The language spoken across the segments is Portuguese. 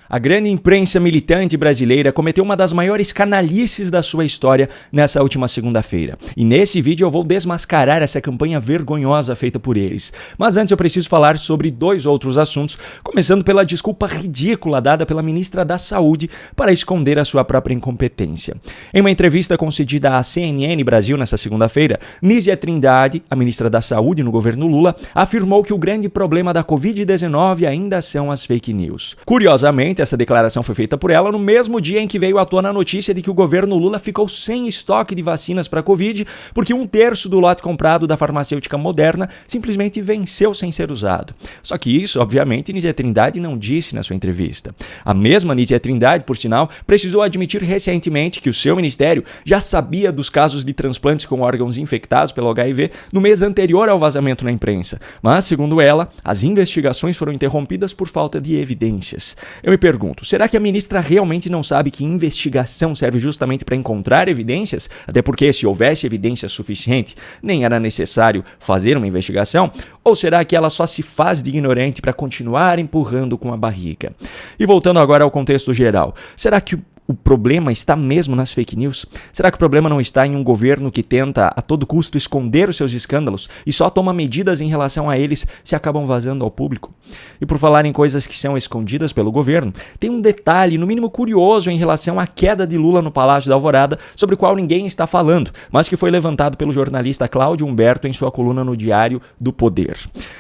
A grande imprensa militante brasileira cometeu uma das maiores canalices da sua história nessa última segunda-feira. E nesse vídeo eu vou desmascarar essa campanha vergonhosa feita por eles. Mas antes eu preciso falar sobre dois outros assuntos, começando pela desculpa ridícula dada pela ministra da Saúde para esconder a sua própria incompetência. Em uma entrevista concedida à CNN Brasil nessa segunda-feira, Nízia Trindade, a ministra da Saúde no governo Lula, afirmou que o grande problema da Covid-19 ainda são as fake news. Curiosamente, essa declaração foi feita por ela no mesmo dia em que veio à tona a notícia de que o governo Lula ficou sem estoque de vacinas para a Covid porque 1/3 do lote comprado da farmacêutica Moderna simplesmente venceu sem ser usado. Só que isso, obviamente, Nízia Trindade não disse na sua entrevista. A mesma Nízia Trindade, por sinal, precisou admitir recentemente que o seu ministério já sabia dos casos de transplantes com órgãos infectados pelo HIV no mês anterior ao vazamento na imprensa. Mas, segundo ela, as investigações foram interrompidas por falta de evidências. Eu me pergunto, será que a ministra realmente não sabe que investigação serve justamente para encontrar evidências? Até porque, se houvesse evidência suficiente, nem era necessário fazer uma investigação? Ou será que ela só se faz de ignorante para continuar empurrando com a barriga? E voltando agora ao contexto geral, será que o problema está mesmo nas fake news? Será que o problema não está em um governo que tenta a todo custo esconder os seus escândalos e só toma medidas em relação a eles se acabam vazando ao público? E por falar em coisas que são escondidas pelo governo, tem um detalhe, no mínimo curioso, em relação à queda de Lula no Palácio da Alvorada, sobre o qual ninguém está falando, mas que foi levantado pelo jornalista Cláudio Humberto em sua coluna no Diário do Poder.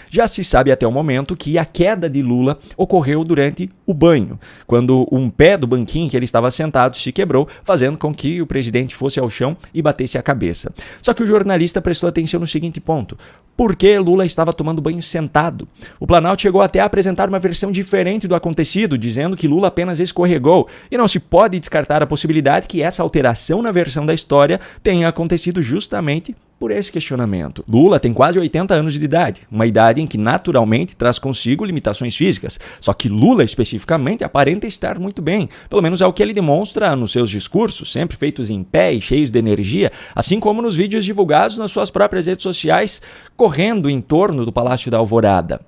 Já se sabe até o momento que a queda de Lula ocorreu durante o banho, quando um pé do banquinho que ele estava sentado se quebrou, fazendo com que o presidente fosse ao chão e batesse a cabeça. Só que o jornalista prestou atenção no seguinte ponto: por que Lula estava tomando banho sentado? O Planalto chegou até a apresentar uma versão diferente do acontecido, dizendo que Lula apenas escorregou, e não se pode descartar a possibilidade que essa alteração na versão da história tenha acontecido justamente por esse questionamento. Lula tem quase 80 anos de idade, uma idade em que naturalmente traz consigo limitações físicas, só que Lula especificamente aparenta estar muito bem, pelo menos é o que ele demonstra nos seus discursos, sempre feitos em pé e cheios de energia, assim como nos vídeos divulgados nas suas próprias redes sociais, correndo em torno do Palácio da Alvorada.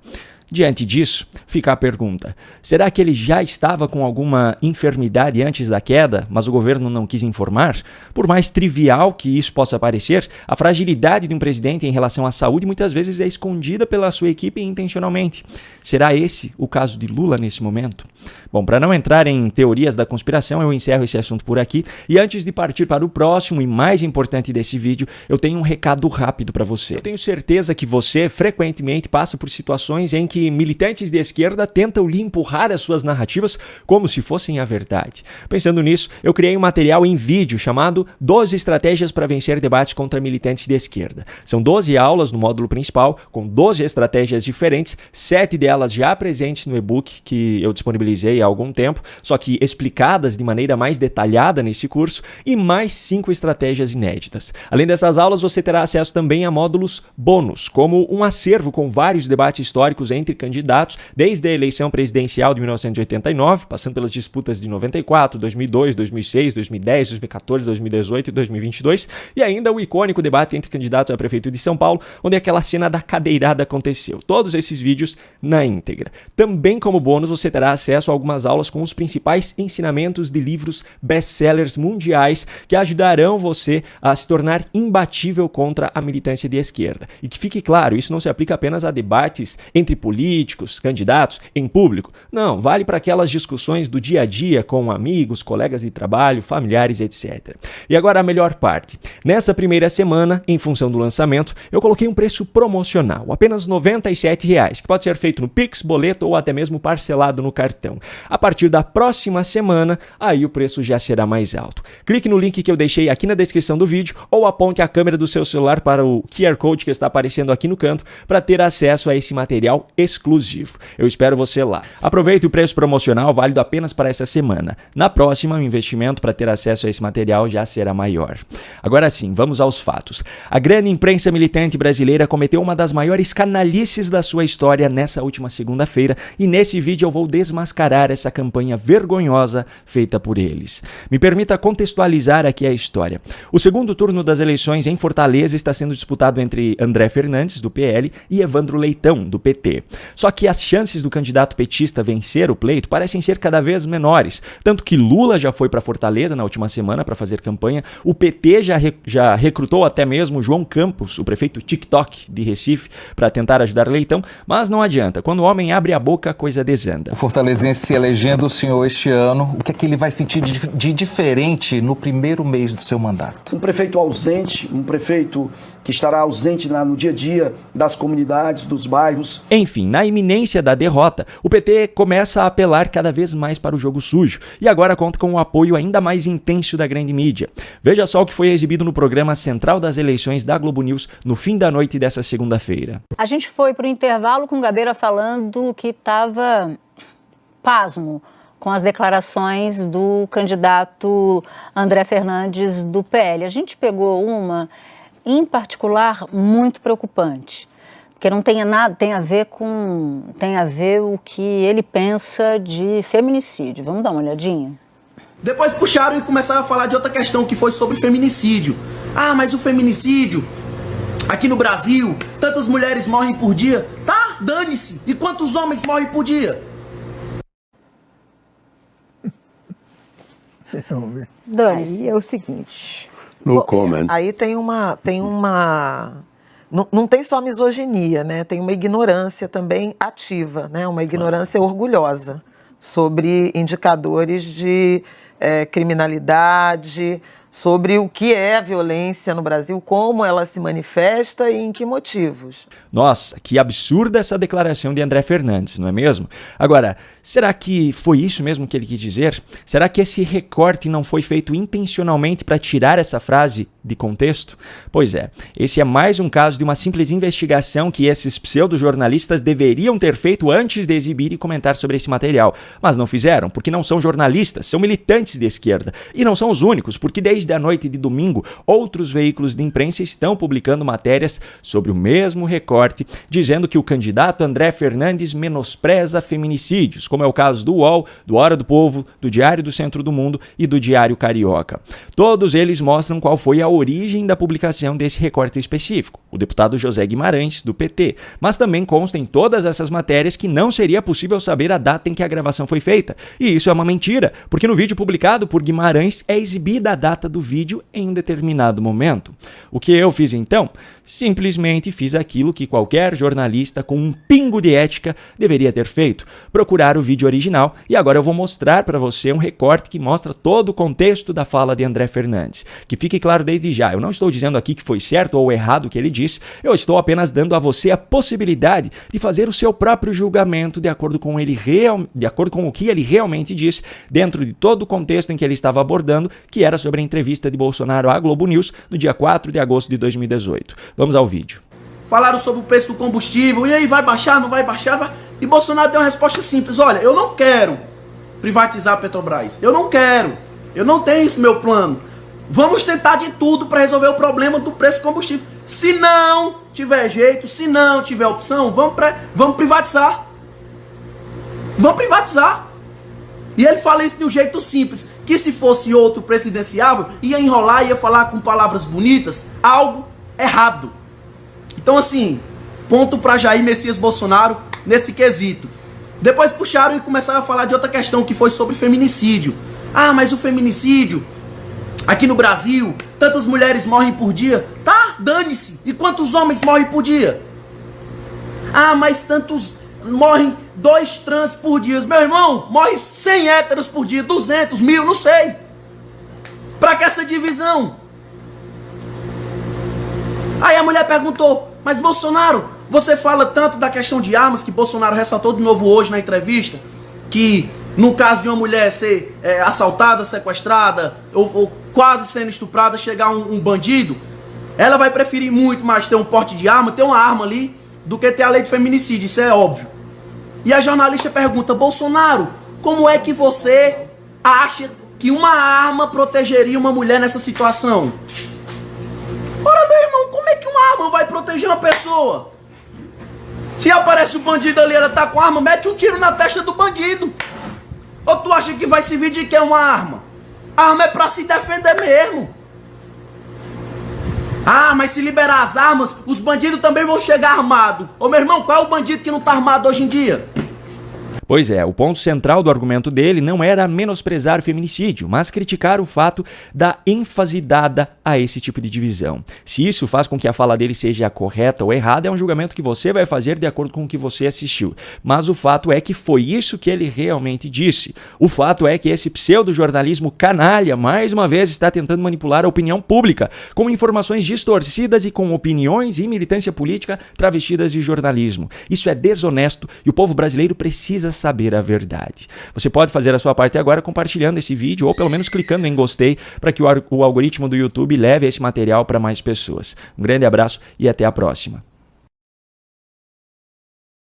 Diante disso, fica a pergunta: será que ele já estava com alguma enfermidade antes da queda, mas o governo não quis informar? Por mais trivial que isso possa parecer, a fragilidade de um presidente em relação à saúde muitas vezes é escondida pela sua equipe intencionalmente. Será esse o caso de Lula nesse momento? Bom, para não entrar em teorias da conspiração, eu encerro esse assunto por aqui. E antes de partir para o próximo e mais importante desse vídeo, eu tenho um recado rápido para você. Eu tenho certeza que você frequentemente passa por situações em que militantes de esquerda tentam lhe empurrar as suas narrativas como se fossem a verdade. Pensando nisso, eu criei um material em vídeo chamado 12 estratégias para vencer debates contra militantes de esquerda. São 12 aulas no módulo principal, com 12 estratégias diferentes, 7 delas já presentes no e-book que eu disponibilizei há algum tempo, só que explicadas de maneira mais detalhada nesse curso, e mais 5 estratégias inéditas. Além dessas aulas, você terá acesso também a módulos bônus, como um acervo com vários debates históricos entre candidatos, desde a eleição presidencial de 1989, passando pelas disputas de 94, 2002, 2006, 2010, 2014, 2018 e 2022, e ainda o icônico debate entre candidatos a prefeito de São Paulo, onde aquela cena da cadeirada aconteceu. Todos esses vídeos na íntegra. Também como bônus, você terá acesso a algumas aulas com os principais ensinamentos de livros best-sellers mundiais que ajudarão você a se tornar imbatível contra a militância de esquerda. E que fique claro, isso não se aplica apenas a debates entre políticos, candidatos, em público. Não, vale para aquelas discussões do dia a dia com amigos, colegas de trabalho, familiares, etc. E agora a melhor parte. Nessa primeira semana, em função do lançamento, eu coloquei um preço promocional, apenas R$ 97,00, que pode ser feito no Pix, boleto ou até mesmo parcelado no cartão. A partir da próxima semana, aí o preço já será mais alto. Clique no link que eu deixei aqui na descrição do vídeo ou aponte a câmera do seu celular para o QR Code que está aparecendo aqui no canto para ter acesso a esse material exclusivo. Eu espero você lá. Aproveite o preço promocional válido apenas para essa semana. Na próxima, o investimento para ter acesso a esse material já será maior. Agora sim, vamos aos fatos. A grande imprensa militante brasileira cometeu uma das maiores canalices da sua história nessa última segunda-feira e nesse vídeo eu vou desmascarar essa campanha vergonhosa feita por eles. Me permita contextualizar aqui a história. O segundo turno das eleições em Fortaleza está sendo disputado entre André Fernandes, do PL, e Evandro Leitão, do PT. Só que as chances do candidato petista vencer o pleito parecem ser cada vez menores, tanto que Lula já foi para Fortaleza na última semana para fazer campanha, o PT já recrutou até mesmo João Campos, o prefeito TikTok de Recife, para tentar ajudar Leitão, mas não adianta, quando o homem abre a boca a coisa desanda. O fortalezense se elegendo o senhor este ano, o que é que ele vai sentir de diferente no primeiro mês do seu mandato? Um prefeito ausente, um prefeito que estará ausente no dia a dia das comunidades, dos bairros. Enfim, na iminência da derrota, o PT começa a apelar cada vez mais para o jogo sujo e agora conta com um apoio ainda mais intenso da grande mídia. Veja só o que foi exibido no programa Central das Eleições da Globo News no fim da noite dessa segunda-feira. A gente foi para o intervalo com o Gabeira falando que estava pasmo com as declarações do candidato André Fernandes do PL. A gente pegou uma em particular muito preocupante, porque não tem nada, tem a ver o que ele pensa de feminicídio. Vamos dar uma olhadinha? Depois puxaram e começaram a falar de outra questão que foi sobre feminicídio. Ah, mas o feminicídio aqui no Brasil, tantas mulheres morrem por dia. Tá, dane-se. E quantos homens morrem por dia? Dane-se. Aí é o seguinte. No comment. Aí tem uma não tem só misoginia, né? Tem uma ignorância também ativa, né? Uma ignorância orgulhosa sobre indicadores de criminalidade, sobre o que é a violência no Brasil, como ela se manifesta e em que motivos. Nossa, que absurda essa declaração de André Fernandes, não é mesmo? Agora, será que foi isso mesmo que ele quis dizer? Será que esse recorte não foi feito intencionalmente para tirar essa frase de contexto? Pois é, esse é mais um caso de uma simples investigação que esses pseudo-jornalistas deveriam ter feito antes de exibir e comentar sobre esse material, mas não fizeram, porque não são jornalistas, são militantes de esquerda. E não são os únicos, porque desde a noite de domingo, outros veículos de imprensa estão publicando matérias sobre o mesmo recorte, dizendo que o candidato André Fernandes menospreza feminicídios, como é o caso do UOL, do Hora do Povo, do Diário do Centro do Mundo e do Diário Carioca. Todos eles mostram qual foi a origem da publicação desse recorte específico, o deputado José Guimarães, do PT, mas também consta em todas essas matérias que não seria possível saber a data em que a gravação foi feita. E isso é uma mentira, porque no vídeo publicado por Guimarães é exibida a data do vídeo em um determinado momento. O que eu fiz então? Simplesmente fiz aquilo que qualquer jornalista com um pingo de ética deveria ter feito, procurar o vídeo original, e agora eu vou mostrar para você um recorte que mostra todo o contexto da fala de André Fernandes. Que fique claro desde já, eu não estou dizendo aqui que foi certo ou errado o que ele disse, eu estou apenas dando a você a possibilidade de fazer o seu próprio julgamento de acordo com o que ele realmente disse, dentro de todo o contexto em que ele estava abordando, que era sobre a entrevista de Bolsonaro à Globo News no dia 4 de agosto de 2018. Vamos ao vídeo. Falaram sobre o preço do combustível, e aí vai baixar, não vai baixar? Vai... E Bolsonaro deu uma resposta simples: olha, eu não quero privatizar a Petrobras, eu não tenho isso no meu plano. Vamos tentar de tudo para resolver o problema do preço do combustível. Se não tiver jeito, se não tiver opção, vamos privatizar. Vamos privatizar. E ele fala isso de um jeito simples, que se fosse outro presidenciável, ia enrolar, ia falar com palavras bonitas, algo errado. Então assim, ponto para Jair Messias Bolsonaro nesse quesito. Depois puxaram e começaram a falar de outra questão que foi sobre feminicídio. Ah, mas o feminicídio aqui no Brasil, tantas mulheres morrem por dia. Tá, dane-se. E quantos homens morrem por dia? Ah, mas morrem 2 trans por dia. Meu irmão, morre 100 héteros por dia, 200, 1000, não sei. Pra que essa divisão? Aí a mulher perguntou: mas Bolsonaro, você fala tanto da questão de armas, que Bolsonaro ressaltou de novo hoje na entrevista, que no caso de uma mulher ser assaltada, sequestrada, ou quase sendo estuprada, chegar um bandido, ela vai preferir muito mais ter um porte de arma, ter uma arma ali, do que ter a lei de feminicídio, isso é óbvio. E a jornalista pergunta: Bolsonaro, como é que você acha que uma arma protegeria uma mulher nessa situação? Ora, meu irmão, como é que uma arma vai proteger uma pessoa? Se aparece o bandido ali, ela tá com arma, mete um tiro na testa do bandido. Ou tu acha que vai servir de que uma arma? A arma é pra se defender mesmo. Ah, mas se liberar as armas, os bandidos também vão chegar armados. Ô meu irmão, qual é o bandido que não tá armado hoje em dia? Pois é, o ponto central do argumento dele não era menosprezar o feminicídio, mas criticar o fato da ênfase dada a esse tipo de divisão. Se isso faz com que a fala dele seja correta ou errada, é um julgamento que você vai fazer de acordo com o que você assistiu. Mas o fato é que foi isso que ele realmente disse. O fato é que esse pseudo-jornalismo canalha, mais uma vez, está tentando manipular a opinião pública, com informações distorcidas e com opiniões e militância política travestidas de jornalismo. Isso é desonesto e o povo brasileiro precisa saber a verdade. Você pode fazer a sua parte agora compartilhando esse vídeo ou pelo menos clicando em gostei para que o algoritmo do YouTube leve esse material para mais pessoas. Um grande abraço e até a próxima.